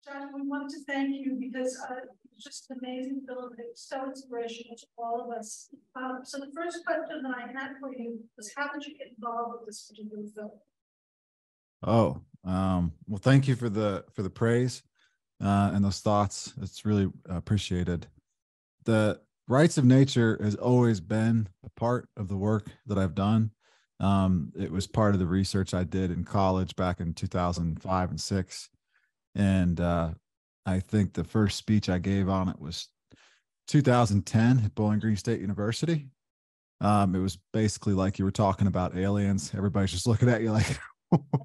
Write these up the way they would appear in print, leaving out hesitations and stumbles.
John, we want to thank you because it's just an amazing film. It's so inspirational to all of us. So the first question that I had for you was, how did you get involved with this particular film? Oh, well, thank you for the praise and those thoughts. It's really appreciated. The rights of nature has always been a part of the work that I've done. It was part of the research I did in college back in 2005 and 6. And I think the first speech I gave on it was 2010 at Bowling Green State University. It was basically like you were talking about aliens. Everybody's just looking at you like,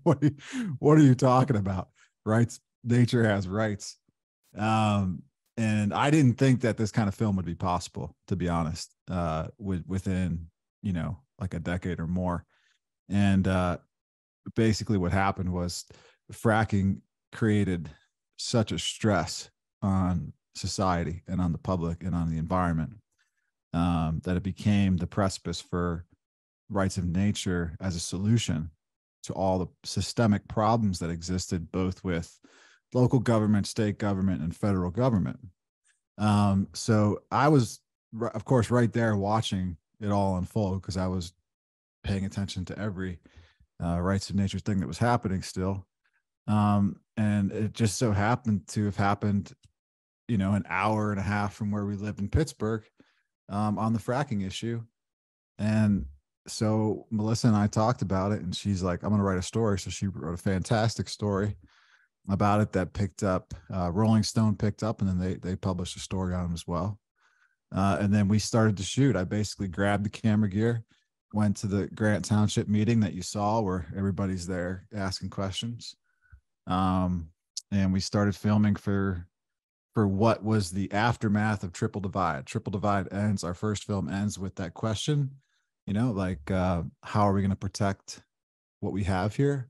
what are you talking about? Rights, nature has rights. And I didn't think that this kind of film would be possible, to be honest, within, like a decade or more. And basically what happened was fracking created such a stress on society and on the public and on the environment that it became the precipice for rights of nature as a solution to all the systemic problems that existed both with local government, state government, and federal government. So I was, of course, right there watching it all unfold because I was paying attention to every rights of nature thing that was happening still. And it just so happened to have happened, an hour and a half from where we lived in Pittsburgh on the fracking issue. And so Melissa and I talked about it, and she's like, I'm going to write a story. So she wrote a fantastic story about it that picked up, Rolling Stone picked up, and then they published a story on it as well. And then we started to shoot. I basically grabbed the camera gear, went to the Grant Township meeting that you saw where everybody's there asking questions. And we started filming for what was the aftermath of Triple Divide. Triple Divide ends, our first film ends with that question, how are we going to protect what we have here?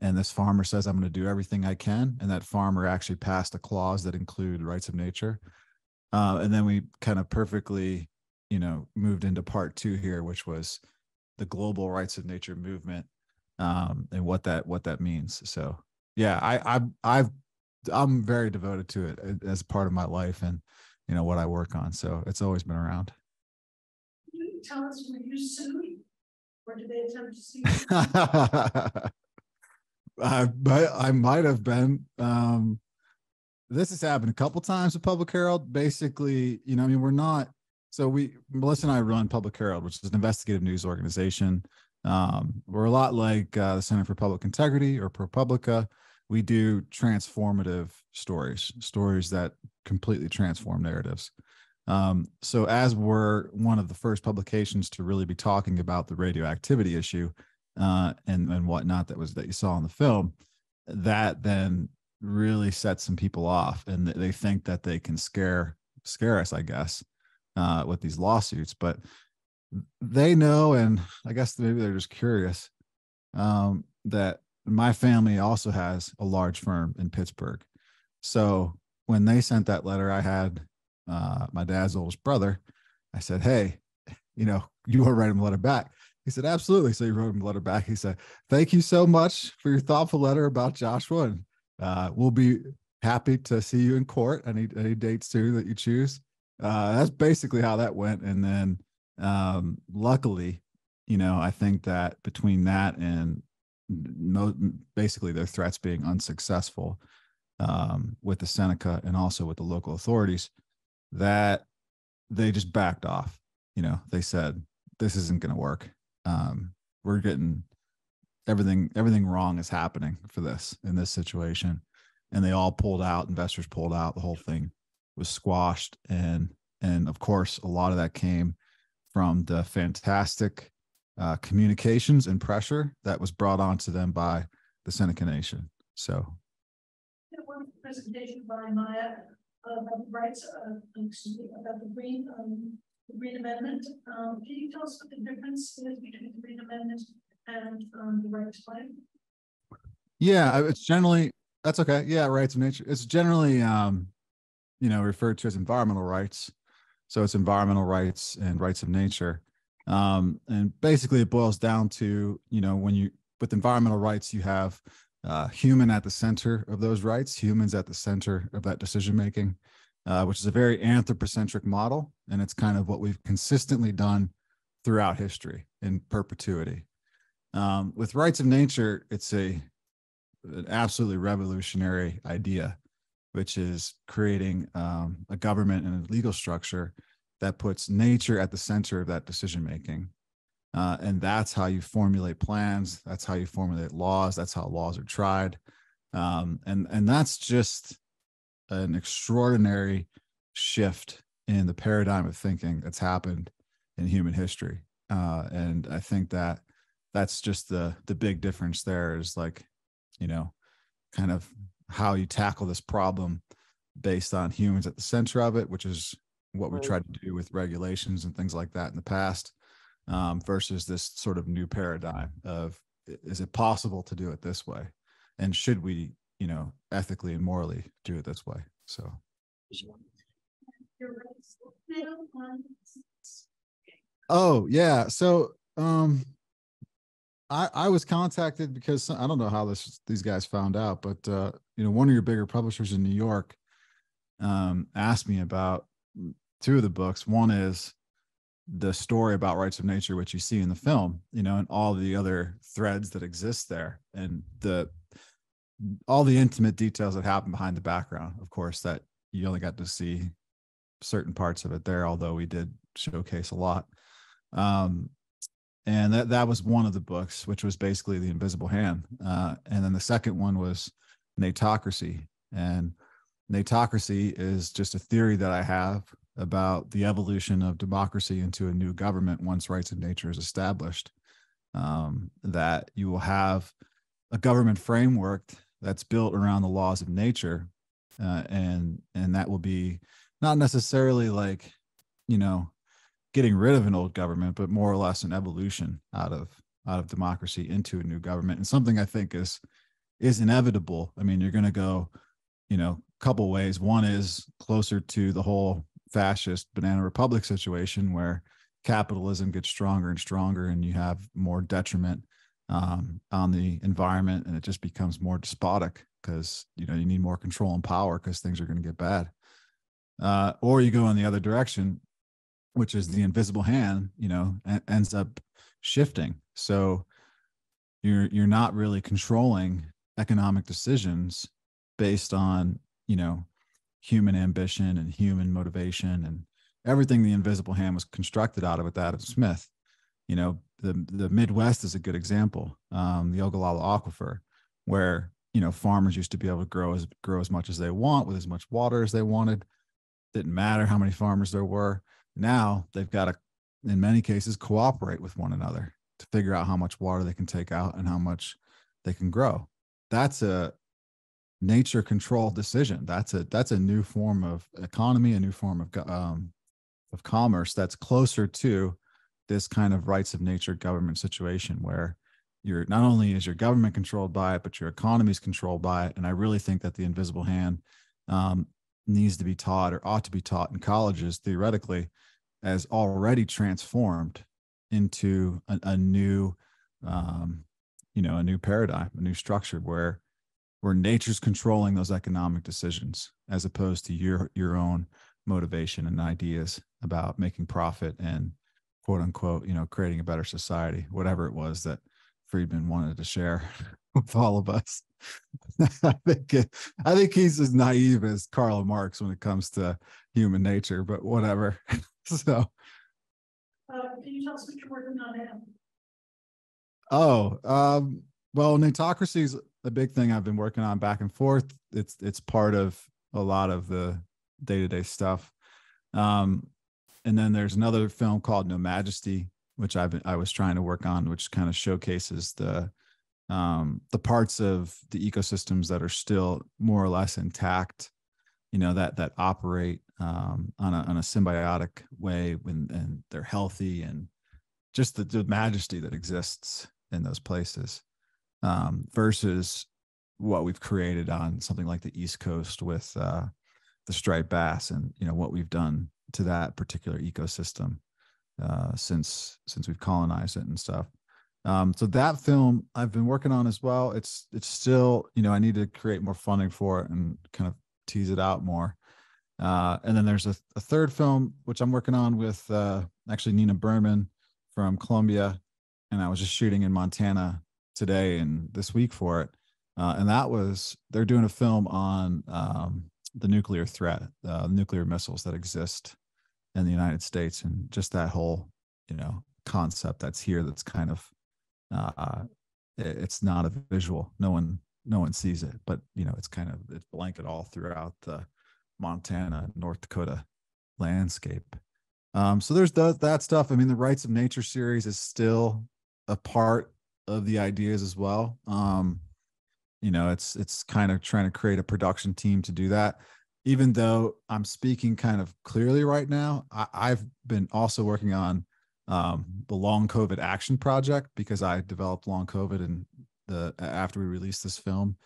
And this farmer says, I'm going to do everything I can. And that farmer actually passed a clause that included rights of nature. And then we kind of perfectly, moved into part 2 here, which was the global rights of nature movement, and what that means. So yeah, I'm very devoted to it as part of my life and, what I work on. So it's always been around. Can you tell us, were you sued, or did they attempt to sue you? I might have been. This has happened a couple times with Public Herald. Basically, we're not. So Melissa and I run Public Herald, which is an investigative news organization. We're a lot like the Center for Public Integrity or ProPublica. We do transformative stories that completely transform narratives. So as we're one of the first publications to really be talking about the radioactivity issue and whatnot that you saw in the film, that then really sets some people off, and they think that they can scare us, I guess, with these lawsuits. But they know, and I guess maybe they're just curious, that my family also has a large firm in Pittsburgh. So when they sent that letter, I had my dad's oldest brother. I said, hey, you want to write him a letter back? He said, absolutely. So he wrote him a letter back. He said, thank you so much for your thoughtful letter about Joshua. And we'll be happy to see you in court. Any dates too that you choose. That's basically how that went. And then luckily, I think that between that and basically their threats being unsuccessful with the Seneca and also with the local authorities, that they just backed off. They said, this isn't going to work. We're getting everything wrong is happening for this in this situation. And they all pulled out, investors pulled out, the whole thing was squashed. And of course, a lot of that came from the fantastic communications and pressure that was brought onto them by the Seneca Nation. So one presentation by Maya about the rights, about the Green Amendment. Can you tell us what the difference is between the Green Amendment and the right to claim? Yeah, it's generally, that's okay. Yeah, rights of nature. It's generally, referred to as environmental rights. So it's environmental rights and rights of nature. And basically it boils down to, with environmental rights, you have human at the center of those rights, humans at the center of that decision making, which is a very anthropocentric model, and it's kind of what we've consistently done throughout history in perpetuity. With rights of nature, it's an absolutely revolutionary idea, which is creating a government and a legal structure that puts nature at the center of that decision making. And that's how you formulate plans. That's how you formulate laws. That's how laws are tried. And that's just an extraordinary shift in the paradigm of thinking that's happened in human history. And I think that that's just the big difference there is, like, you know, kind of how you tackle this problem based on humans at the center of it, which is what we tried to do with regulations and things like that in the past, versus this sort of new paradigm of, is it possible to do it this way? And should we, you know, ethically and morally do it this way? So. Oh yeah. So, I was contacted because I don't know how these guys found out, but, you know, one of your bigger publishers in New York, asked me about two of the books. One is the story about rights of nature, which you see in the film, you know, and all the other threads that exist there, and all the intimate details that happen behind the background, of course, that you only got to see certain parts of it there, although we did showcase a lot. And that was one of the books, which was basically The Invisible Hand. And then the second one was Natocracy. And Natocracy is just a theory that I have about the evolution of democracy into a new government once rights of nature is established. That you will have a government framework that's built around the laws of nature, and that will be not necessarily like, you know, getting rid of an old government, but more or less an evolution out of democracy into a new government, and something I think is inevitable. I mean, you're going to go, you know, a couple ways. One is closer to the whole fascist banana republic situation, where capitalism gets stronger and stronger, and you have more detriment on the environment, and it just becomes more despotic because, you know, you need more control and power because things are going to get bad. Or you go in the other direction, which is the invisible hand, you know, ends up shifting. So you're not really controlling economic decisions based on, you know, human ambition and human motivation and everything the invisible hand was constructed out of with Adam Smith. You know, the Midwest is a good example. The Ogallala Aquifer, where, you know, farmers used to be able to grow as much as they want with as much water as they wanted. Didn't matter how many farmers there were. Now they've got to, in many cases, cooperate with one another to figure out how much water they can take out and how much they can grow. That's a nature controlled decision. That's a new form of economy, a new form of commerce that's closer to this kind of rights of nature government situation, where you're not only is your government controlled by it, but your economy is controlled by it. And I really think that the invisible hand needs to be taught, or ought to be taught in colleges theoretically, as already transformed into a new, you know, a new paradigm, a new structure where nature's controlling those economic decisions, as opposed to your own motivation and ideas about making profit and, quote unquote, you know, creating a better society, whatever it was that Friedman wanted to share with all of us. I think he's as naive as Karl Marx when it comes to human nature, but whatever. So, can you tell us what you're working on now? Well, Natocracy is a big thing I've been working on back and forth. It's part of a lot of the day-to-day stuff. And then there's another film called No Majesty, which I was trying to work on, which kind of showcases the parts of the ecosystems that are still more or less intact, you know, that operate on a symbiotic way and they're healthy, and just the majesty that exists in those places, versus what we've created on something like the East Coast with the striped bass, and, you know, what we've done to that particular ecosystem since we've colonized it and stuff. So that film I've been working on as well. It's still, I need to create more funding for it and kind of tease it out more. And then there's a third film which I'm working on with actually Nina Berman from Columbia, and I was just shooting in Montana today and this week for it. And they're doing a film on the nuclear threat, nuclear missiles that exist in the United States, and just that whole, concept that's here. That's kind of, it's not a visual. No one sees it, but it's blanket all throughout the Montana, North Dakota landscape. So there's that stuff. I mean, the Rights of Nature series is still a part of the ideas as well. It's kind of trying to create a production team to do that. Even though I'm speaking kind of clearly right now, I've been also working on the Long COVID Action Project, because I developed Long COVID and after we released this film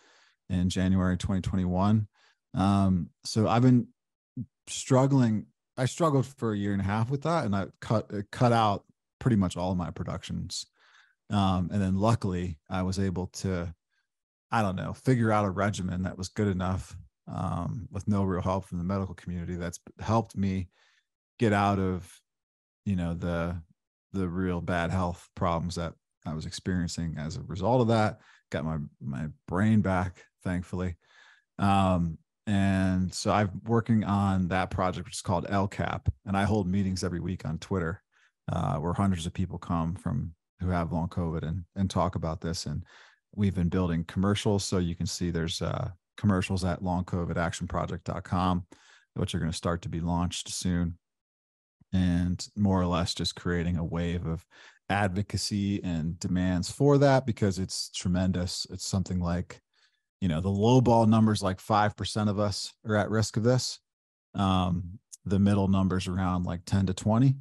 in January 2021. So I've been struggling. I struggled for a year and a half with that, and I cut out pretty much all of my productions. And then luckily I was able to, figure out a regimen that was good enough, with no real help from the medical community, that's helped me get out of, the real bad health problems that I was experiencing as a result of that. Got my brain back, thankfully. And so I'm working on that project, which is called LCAP, and I hold meetings every week on Twitter, where hundreds of people come from who have long COVID and talk about this. And we've been building commercials. So you can see there's commercials at longcovidactionproject.com, which are going to start to be launched soon. And more or less just creating a wave of advocacy and demands for that, because it's tremendous. It's something like, the low ball numbers, like 5% of us are at risk of this. The middle numbers around like 10 to 20.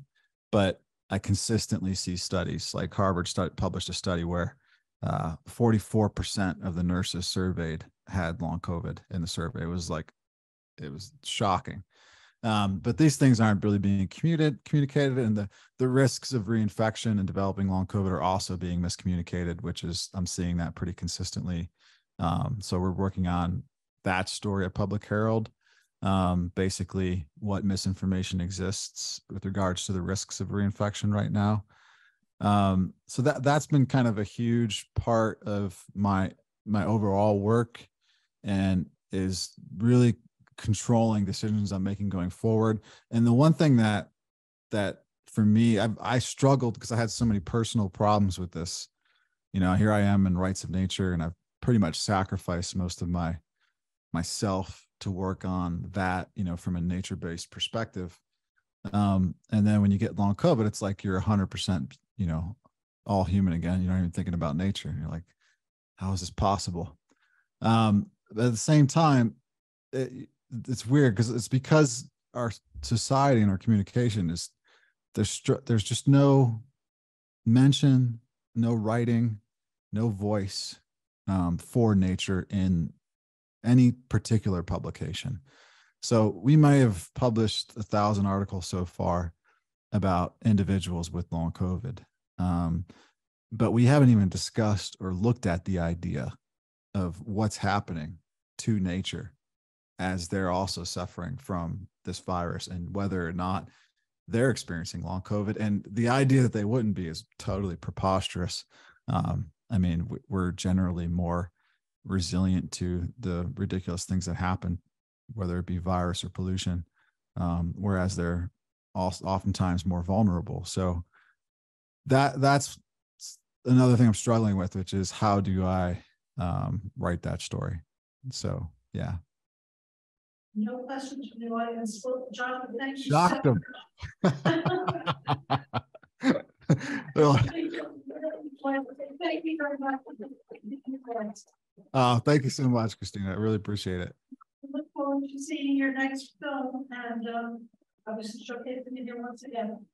But I consistently see studies, like Harvard published a study where 44% of the nurses surveyed had long COVID in the survey. It was shocking. But these things aren't really being communicated, and the risks of reinfection and developing long COVID are also being miscommunicated, which is, I'm seeing that pretty consistently. So we're working on that story at Public Herald, basically what misinformation exists with regards to the risks of reinfection right now. So that's been kind of a huge part of my overall work, and is really controlling decisions I'm making going forward. And the one thing that for me, I struggled because I had so many personal problems with this. Here I am in Rights of Nature, and I've pretty much sacrificed most of myself to work on that, from a nature-based perspective. And then when you get long COVID, it's like you're 100%, all human again. You're not even thinking about nature. And you're like, how is this possible? But at the same time, it's weird because our society and our communication is, there's just no mention, no writing, no voice for nature in any particular publication. So we may have published 1,000 articles so far about individuals with long COVID, but we haven't even discussed or looked at the idea of what's happening to nature as they're also suffering from this virus, and whether or not they're experiencing long COVID. And the idea that they wouldn't be is totally preposterous. I mean, we're generally more resilient to the ridiculous things that happen, whether it be virus or pollution, whereas they're oftentimes more vulnerable. So that's another thing I'm struggling with, which is how do I write that story? So, yeah. No questions from the audience. Well, Jonathan, thank you. Shocked them. Thank you very much. Thank you so much, Christina. I really appreciate it. I look forward to seeing your next film, and obviously showcasing it here once again.